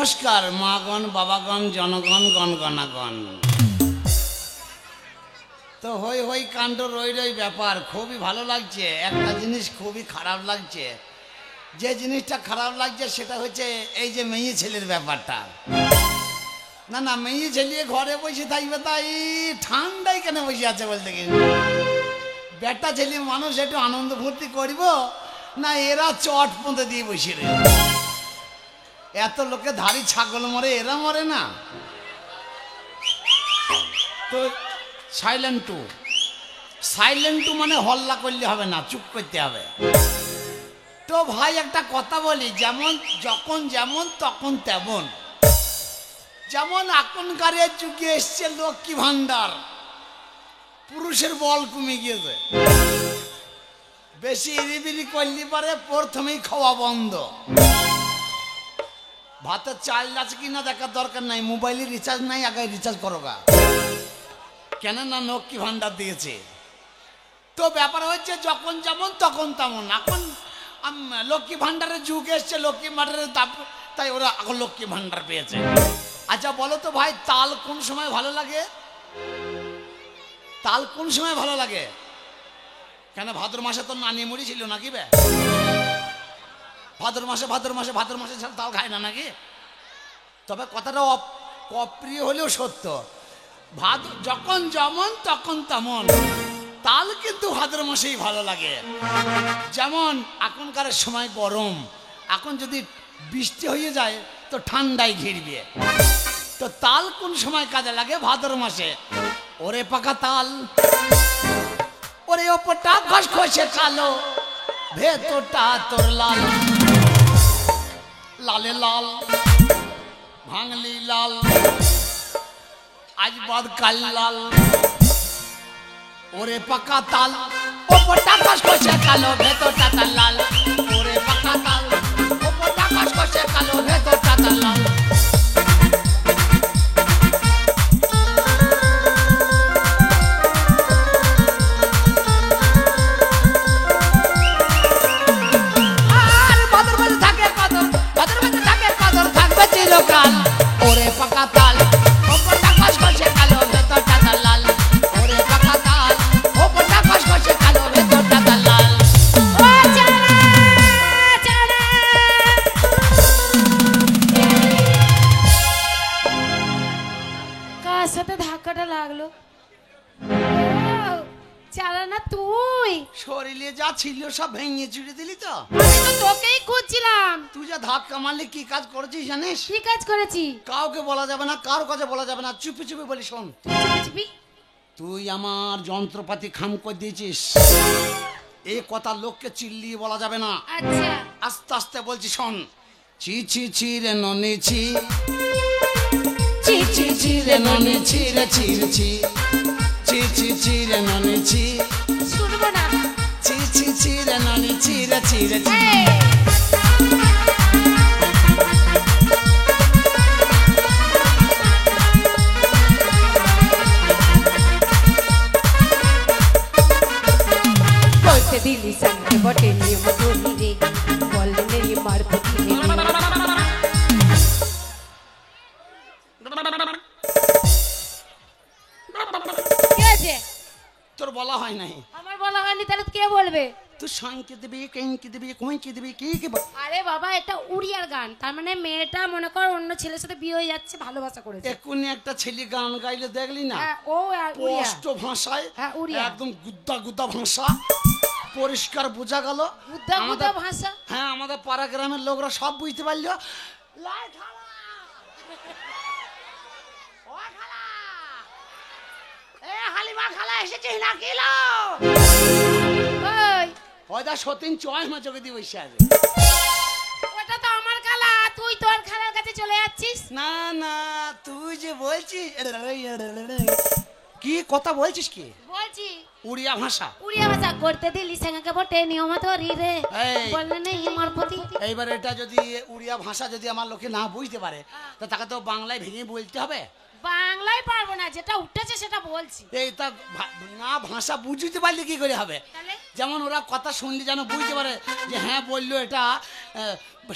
নমস্কার মাগণ বাবাগণ জনগণ গণগণাগণ। তো হই হই কাণ্ড রই রই ব্যাপার, খুবই ভালো লাগছে। একটা জিনিস খুবই খারাপ লাগছে, যে জিনিসটা খারাপ লাগছে সেটা হচ্ছে এই যে মেয়ে ছেলের ব্যাপারটা। না না, মেয়ে ছেলে ঘরে বসে থাকবে, তাই ঠান্ডায় কেন বসে আছে বলতে গেলে। বেটা ছেলে মানুষ একটু আনন্দ ফুর্তি করব না, এরা চট পুঁতে দিয়ে বসে রে। এত লোকে ধাড়ি ছাগল মরে, এরা মরে না। তো সাইলেন্ট টু মানে হল্লা করলে হবে না, চুপ করতে হবে। তো ভাই একটা কথা বলি, যেমন যখন যেমন তখন তেমন। যেমন এখনকার যুগে এসছে লক্ষ্মী ভান্ডার, পুরুষের বল কমে গিয়েছে। বেশি ইরিবিরি করলে পারে প্রথমেই খাওয়া বন্ধ। ভাতের চাল আছে কিনা দেখার দরকার নাই, মোবাইলে রিচার্জ নাই, আগে রিচার্জ করো গা, কেন না লক্ষ্মী ভান্ডার দিয়েছে। তো ব্যাপার হচ্ছে যখন যেমন তখন তেমন। এখন লক্ষ্মী ভান্ডারের যুগ এসছে, লক্ষ্মী ভান্ডারের তাই ওরা এখন লক্ষ্মী ভান্ডার পেয়েছে। আচ্ছা বলো তো ভাই, তাল কোন সময় ভালো লাগে? তাল কোন সময় ভালো লাগে? কেন ভাদ্র মাসে তো নানি মুড়ি ছিল নাকি বে? ভাদ্র মাসে তাল খায় না নাকি? তবে কথাটা অপ্রিয় হলেও সত্য, যখন যেমন তখন তেমন। তাল কিন্তু ভাদ্র মাসেই ভালো লাগে। যেমন এখনকার সময় গরম, এখন যদি বৃষ্টি হয়ে যায় তো ঠান্ডায় ঘিরবে। তো তাল কোন সময় কাজে লাগে? ভাদ্র মাসে। ওরে পাকা তাল, ওরে ওপরটা খসখসে কালো, ভেতরটা তোর লাল, লালে লাল ভাঙলি লাল, আজ বাদ কাল লাল। ওরে পাকা তাল, ওপরটা খসখসে কালো, ভেতরটা তার লাল। ওরে পাকা তাল, ওপরটা খসখসে কালো, ভেতরটা তার লাল। ওরে পাকা তাল, ওপরটা খসখসে কালো, ভেতরটা তার লাল। ওরে পাকা তাল, ওপরটা খসখসে কালো, ভেতরটা তার লাল। কার সাথে ধাক্কাটা লাগলো? চালা না তুই, শরীরে যা ছিল সব ভেঙে চুড়ে দিলি তো। আমি তো তোকেই খুঁজছিলাম। তুই যা ধাক্কা মারলি কি কাজ করেছিস জানিস? কি কাজ করেছি? কাউকে বলা যাবে না, কার কাছে বলা যাবে না, চুপি চুপি বলি শোন। তুই আমার যন্ত্রপাতি খাম করে দিয়েছিস, এই কথা লোককে চিল্লিয়ে বলা যাবে না। আচ্ছা আস্তে আস্তে বলছি শোন। ছি ছি ছি রে ননি ছি, ছি ছি ছি রে ননি ছি রে ছি ছি, ছি ছি ছি রে ননি ছি, শুনবো না। ছি ছি ছি রে ননি ছি রে ছি রে ছি। বলতে দিলি সঙ্গে বটে নিয়ম ধরি রে, বললে মার পুতি রে। কি আছে? তোর বলা হয় নাই। আমার বলা হয়নি, তাহলে কে বলবে? তুই সাইকে দিবি, কেঁকে দিবি, কইকে দিবি, কি কি আরে বাবা, এটা উড়িয়ার গান। তার মানে মেয়েটা মনে কর অন্য ছেলের সাথে বিয়ে হয়ে যাচ্ছে, ভালোবাসা করেছে। এক্ষুনি একটা ছেলে গান গাইলে দেখলি না? হ্যাঁ, ও উড়িয়া। স্পষ্ট ভাষায়, হ্যাঁ, উড়িয়া। একদম গুদ্দা গুদ্দা ভাষা, পরিষ্কার বোঝা গেল। গুদ্দা গুদ্দা ভাষা। হ্যাঁ, আমাদের পাড়া গ্রামের লোকরা সব বুঝতে পারলো। লাই খালা, ও খালা, এ হালিমা খালা এসেছিস না কিলো? ওই ওইটা সতীন চয় মা চোখে দিয়ে বসে আছে। ওটা তো আমার খালা, তুই তোর খালার কাছে চলে যাচ্ছিস। না না, তুই যে বলছিস কি কথা বলছিস? কি বলছি? উড়িয়া ভাষা। উড়িয়া ভাষা। করতে দিলি সঙ্গে বটে নিয়ম ধরি রে, এই। বললে নেই মার পুতি। এইবার এটা যদি উড়িয়া ভাষা যদি আমার লোকে না বুঝতে পারে, তো তাকে তো বাংলায় ভেঙে বলতে হবে। বাংলায় পারবো না, যেটা উঠেছে সেটা বলছি। এই তা না ভাষা বুঝতে পারলে কি করে হবে? তাহলে যেমন ওরা কথা শুনলে যেন বুঝতে পারে যে হ্যাঁ বললো এটা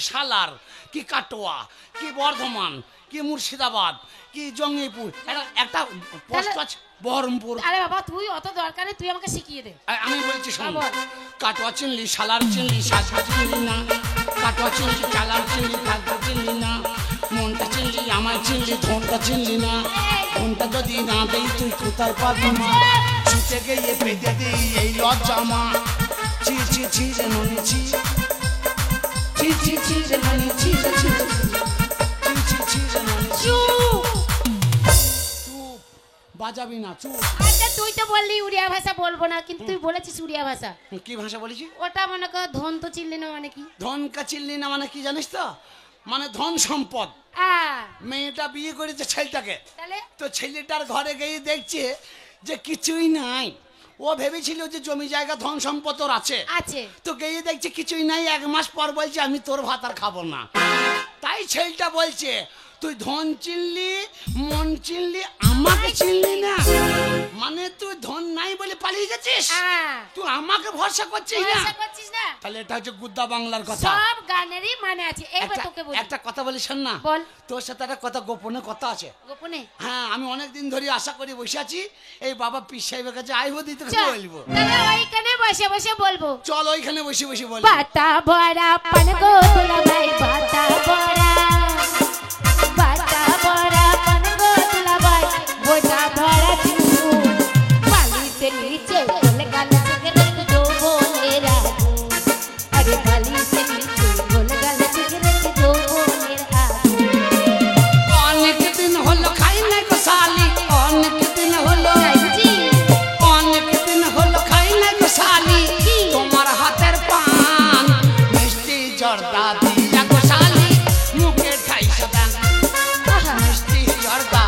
সালার কি কাটোয়া কি বর্ধমান কি মুর্শিদাবাদ কি জঙ্গিপুর, একটা পোস্ট আছে বহরমপুর। আরে বাবা তুই অত দরকার নেই, তুই আমাকে শিখিয়ে দে। আমি বলছি শোন, হ্যাঁ, বল। কাটোয়া চিনলি সালার চিনলি শাসা চিনলি না, কাটোয়া চিনলি চালার চিনলি কাটোয়া চিনলি না, মনটা চিনলি আমার চিনলি ধনটা চিনলি না, ধনটা যদি না দেই তুই কোথায় পাবি মা, ছুটে গিয়ে পেতে দিই এই লজ্জা মা, ছি ছি ছি রে ননি ছি, ছি ছি ছি রে ননি ছি ছি ছি ছি ছি রে ননি ছি। চুপ। চুপ, বাজাবি না, চুপ। আচ্ছা তুই তো বললি উড়িয়া ভাষা বলবো না, কিন্তু তুই বলেছিস উড়িয়া ভাষা। কি ভাষা বলেছি? ওটা মনে কর ধন তো চিনলি না মানে কি? ধন কাচিল্লি না মানে কি জানিস তো? মানে ধন সম্পদ। মেয়েটা বিয়ে করেছে ছেলেটাকে, তাহলে তো ছেলেটার ঘরে গিয়ে দেখছে যে কিছুই নাই। ও ভেবেছিল যে জমি জায়গা ধন সম্পদ ওর আছে, আছে তো গিয়ে দেখছে কিছুই নাই। 1 মাস পর বলছে আমি তোর ভাত আর খাবো না। তাই ছেলেটা বলছে তুই ধন চিনলি মন চিনলি আমাকে চিনলি না, মানে তুই ধন নাই বলে পালিয়ে যাচ্ছিস, তুই আমাকে ভরসা করছিস না। ভরসা করছিস না? তাহলে এটা হচ্ছে গুদ্দা বাংলার কথা। সব গানেরই মানে আছে। এইবার তোকে বলি, একটা কথা বলি শোন না। বল। তোর সাথে একটা কথা গোপনে কথা আছে। গোপনে? হ্যাঁ, আমি অনেকদিন ধরে আশা করি বসে আছি এই বাবা পীর সাহেবের কাছে আইবো দিতে চল, বলবো। তাহলে ওইখানে বসে বসে বলবো। চল ওইখানে বসে বসে বলবো। পাতা ভরা পান গো তোলা ভাই, পাতা ভরা, পাতা ভরা পান গো তোলা ভাই, বোঝা ভরা চুল, বালিতে নিচে গোল গাল সিগারেট দো বোনেরা, আরে বালিতে নিচে গোল গাল সিগারেট দো বোনেরা। অনেক দিন হলো খাই নাই গো শালি, অনেক দিন হলো, অনেক দিন হলো খাই নাই গো শালি, তোমার হাতের পান মিষ্টি জর্দা দিয়া গো শালি, মুখে ঠাইসা দেন, মিষ্টি জর্দা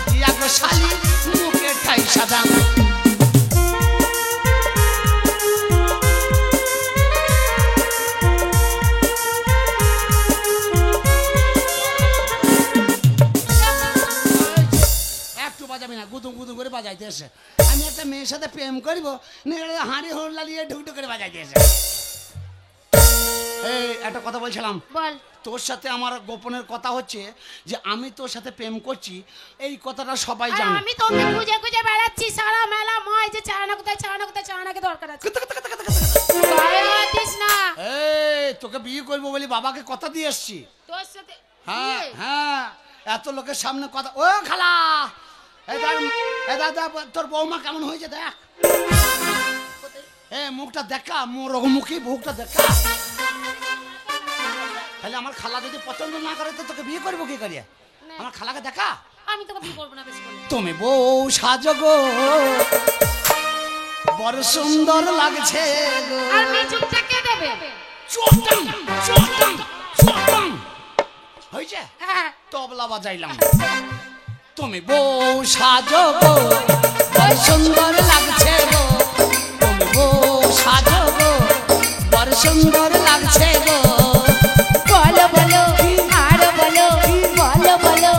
দিয়া গো শালি, মুখে ঠাইসা দেন। একটু বাজাবি না, গুদুম গুদুম করে বাজাইতে এসে। আমি একটা মেয়ের সাথে প্রেম করবো, হাঁড়ি হোল্লা নিয়ে ঢুকঢুক করে বাজাইতে এসে। এই একটা কথা বলছিলাম, বল। তোর সাথে আমার গোপনের কথা হচ্ছে যে আমি তোর সাথে প্রেম করছি, এই কথাটা সবাই আর জানে। আমি তোকে খুঁজে খুঁজে বেড়াচ্ছি সারা মেলা ময়, যে চায়না কোথায়, চায়না কোথায়, চায়নাকে দরকার আছে। গায়ে হাতিস না। এই তোকে বিয়ে করবো বলে বাবাকে কথা দিয়ে এসছি। তোর সাথে হ্যাঁ বিয়ে? হ্যাঁ, এত লোকের সামনে কথা। ও খালা, তোর বৌমা কেমন হয়েছে দেখ, এ মুখটা দেখা, মোর মুখী মুখটা দেখা। তাহলে আমার খালা যদি পছন্দ না করে তো তোকে বিয়ে করবো কি করিয়া? না। আমার খালাকে দেখা। আমি তোকে বিয়ে করবো না, বেশি বলে। তুমি বউ সাজগো, বড় সুন্দর লাগছে গো। আর মিজুকটা কে দেবে? চোটাং চোটাং চোটাং হয়েছে, হ্যাঁ। তবলা বাজাইলাম। তুমি বউ সাজগো, বড় সুন্দর লাগছে গো, তুমি বউ সাজগো, বড় সুন্দর লাগছে গো। বলো বলো আর বলো, বলো বলো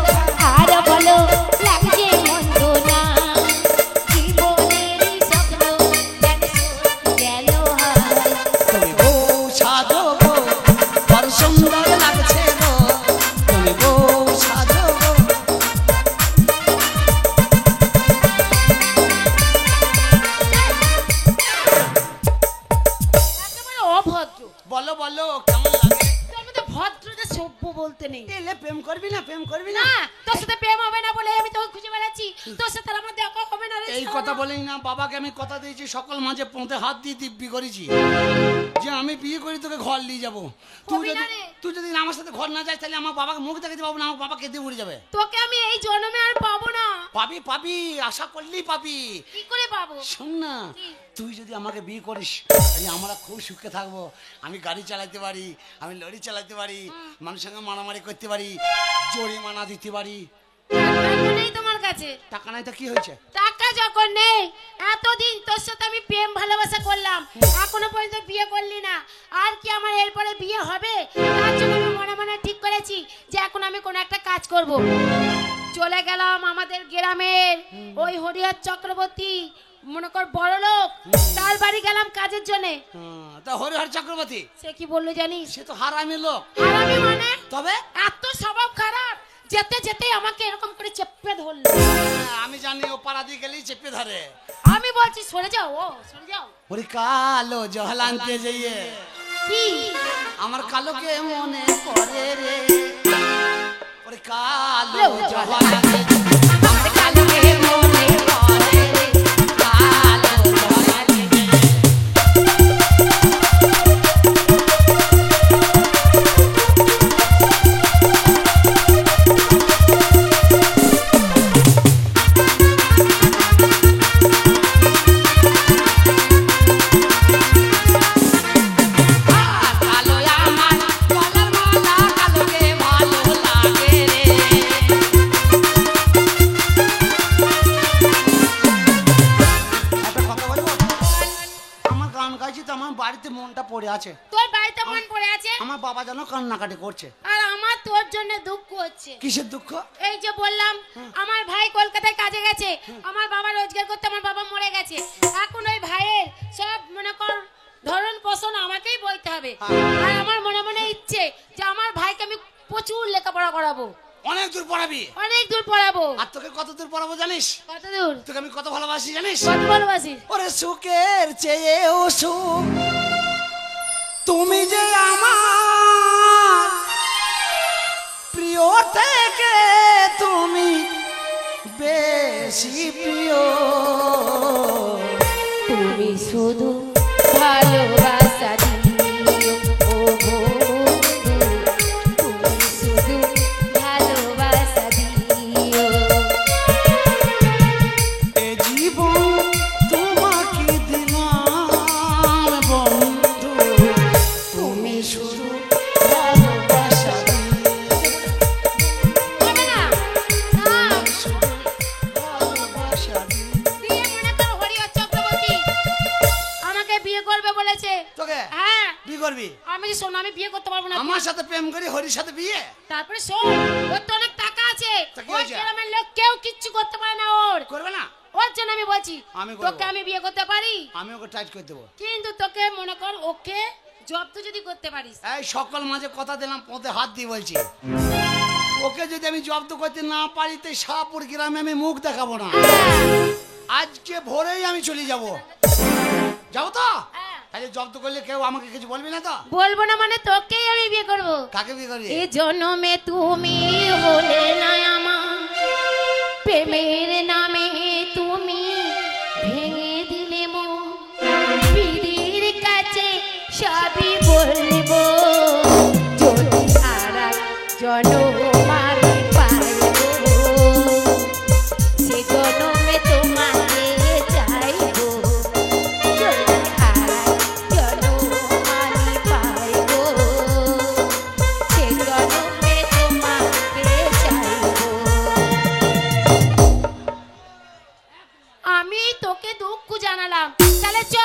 আর বলো, লাগছে মন্দ না, জীবনের স্বপ্ন যেন সত্যি গেল হায়। তুমি বউ সাজগো, বড় সুন্দর লাগছে গো, তুমি বউ সাজগো। একেবারে অভদ্র। বলো বলো কেমন লাগে? তোর মধ্যে ভদ্রতা সভ্য বলতে নেই। এলে প্রেম করবি না, প্রেম করবি না? না, তোর সাথে প্রেম হবে না বলে আমি তোকে খুঁজে বেড়াচ্ছি, তোর সাথে আমার দেখা হবে না রে। এই কথা বলেই না, বাবাকে আমি কথা দিয়েছি সকল মাঝে পোঁতে হাত দিয়ে দিব্যি করেছি যে আমি বিয়ে করি তোকে ঘর নিয়ে যাবো। হবি না রে। তুই যদি আমার সাথে ঘর না যাস তাহলে আমার বাবাকে মুখ দেখাতে পাবো না, আমার বাবা কেঁদে উড়ে যাবে। তোকে আমি এই জন্মে আর পাবো না। পাবি পাবি, আশা করলেই পাবি। কি করে পাবো? শোন না, কি? তুই যদি আমাকে বিয়ে করিস তাহলে আমরা খুব সুখে থাকবো। আমি গাড়ি চালাতে পারি, আমি লরি চালাতে পারি, মানুষের সঙ্গে মারামারি করতে পারি, জরিমানা দিতে পারি। টাকা নেই তোমার কাছে? টাকা নাই তো কি হয়েছে? টাকা যখন নেই, এতদিন তোর সাথে আমি প্রেম ভালোবাসা করলাম, এখনো পর্যন্ত বিয়ে করলি না, আর কি আমার এরপরে বিয়ে হবে? তার জন্য আমি মনে মনে ঠিক করেছি যে এখন আমি কোনো একটা কাজ করব। চলে গেলাম আমাদের গ্রামের ওই হরিহর চক্রবর্তী মনে কর বড় লোক তার বাড়ি গেলাম কাজের জন্য। তা হরিহর চক্রবর্তী সে কি বললো জানিস? সে তো হারামি লোক। হারামি মানে? তবে এত স্বভাব খারাপ, যেতে যেতে আমাকে এরকম করে চেপে ধরলো। আমি জানি ও পাড়া দিয়ে গেলেই চেপে ধরে। আমি বলছি সরে যাও, ও সরে যাও। ওরে কালো জল আনতে যাইয়ে কি আমার কালোকে মনে পড়ে রে। ওরে কালো জল আনতে আমার কালোকে মনে পড়ে রে, কালো জল আনতে কালো আমার গলার মালা কালোকে ভালো লাগে রে। একটা কথা বলবো? আমার গান গাইছি তো আমার বাড়িতে মনটা পড়ে আছে। তোর বাড়িতে মন পড়ে আছে আমার বাবা যেন কান্নাকাটি করছে। আর আমার তোর জন্য দুঃখ হচ্ছে। কিসের দুঃখ? এই যে বললাম আমার ভাই কলকাতায় কাজে গেছে, আমার বাবা রোজগার করতে আমার বাবা মরে গেছে, এখন ওই ভাইয়ের সব মনে কর ধরন পোষণ আমাকেই বলতে হবে। আর আমার মনে মনে ইচ্ছে যে আমার ভাইকে আমি প্রচুর লেখাপড়া করাবো, অনেক দূর পড়াবি। অনেক দূর পড়াবো। আর তোকে কত দূর পড়াবো জানিস? কত দূর? তোকে আমি কত ভালোবাসি জানিস? কত ভালোবাসিস? ওরে সুখের চেয়েও সুখ তুমি যে আমার প্রিয় থেকে তুমি বেশি প্রিয়। তুমি শুধু ভালোবাসা দিও ও বন্ধু, তুমি শুধু ভালোবাসা দিও। এ জীবন তোমাকে দিলাম বন্ধু, তুমি শুধু ভালোবাসা হবে না? না। ভালোবাসা বিয়ে মনে কর হরিহর চক্রবর্তী আমাকে বিয়ে করবে বলেছে। তোকে হ্যাঁ, বিয়ে করবি? আমি যে শোন আমি বিয়ে করতে পারবো না। আমার সাথে প্রেম করি হরির সাথে বিয়ে? তারপরে শোন ওর তো অনেক টাকা আছে, তা কি ওই হয়েছে? গ্রামের লোক কেউ কিচ্ছু করতে পারে না ওর। করবে না? ওর জন্য আমি বলছি আমি করবো। তোকে আমি বিয়ে করতে পারি, আমি ওকে টাইট করে দেবো। কিন্তু তোকে মনে কর ওকে জব্দ যদি করতে পারিস। এই সকল মাঝে কথা দিলাম, পথে হাত দিয়ে বলছি ওকে যদি আমি জব্দ করতে না পারি তো শাহপুর গ্রামে আমি মুখ দেখাবো না। আজকে ভোরেই আমি চলে যাব। যাবো তো? হ্যাঁ। তাহলে জব্দ করলে কেউ আমাকে কিছু বলবি না তো? বলবো না মানে তোকেই আমি বিয়ে করব। কাকে বিয়ে করবি? এ জন্মে তুমি হলে না আমার, প্রেমের নামে তুমি ভেঙে দিলে মন, পীরের কাছে সবই বলবো, যদি আর জন্ম আমি পাইবো, সে জন্মে তোমাকে চাইবো, যদি আর জন্ম আমি পাইবো, সে জন্মে তোমাকে চাইবো। আমি তোকে দুঃখ জানালাম, তাহলে চ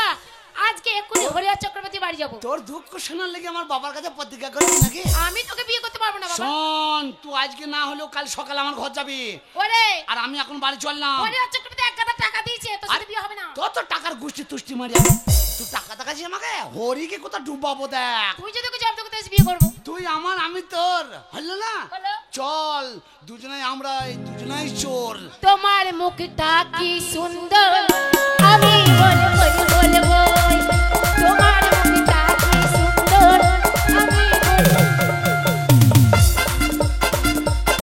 আজকে এক্ষুনি হরিহর চক্রবর্তী বাড়ি যাবো। তোর দুঃখ শোনার লেগে আমার বাবার কাছে প্রতিজ্ঞা করবি নাকি? আমি তোকে বিয়ে করতে পারবো না বাবা। শোন, তুই আজকে না হলেও কাল সকালে আমার ঘর যাবি। ওরে আর আমি এখন বাড়ি চললাম। হরিহর চক্রবর্তী এক গাদা টাকা দিয়েছে, তোর সাথে বিয়ে হবে না। তোর তো টাকার গুষ্টি তুষ্টি মারি আমি। তুই টাকা দেখাচ্ছিস আমাকে? হরিকে কোথাও ডুবাবো দেখ। তুই যদি ওকে জব্দ করতে আসিস, বিয়ে করবো। তুই আমার আমি তোর, হলো না? হলো। চল দুজনাই আমরা এই দুজনাই চোর। তোমার মুখটা কি সুন্দর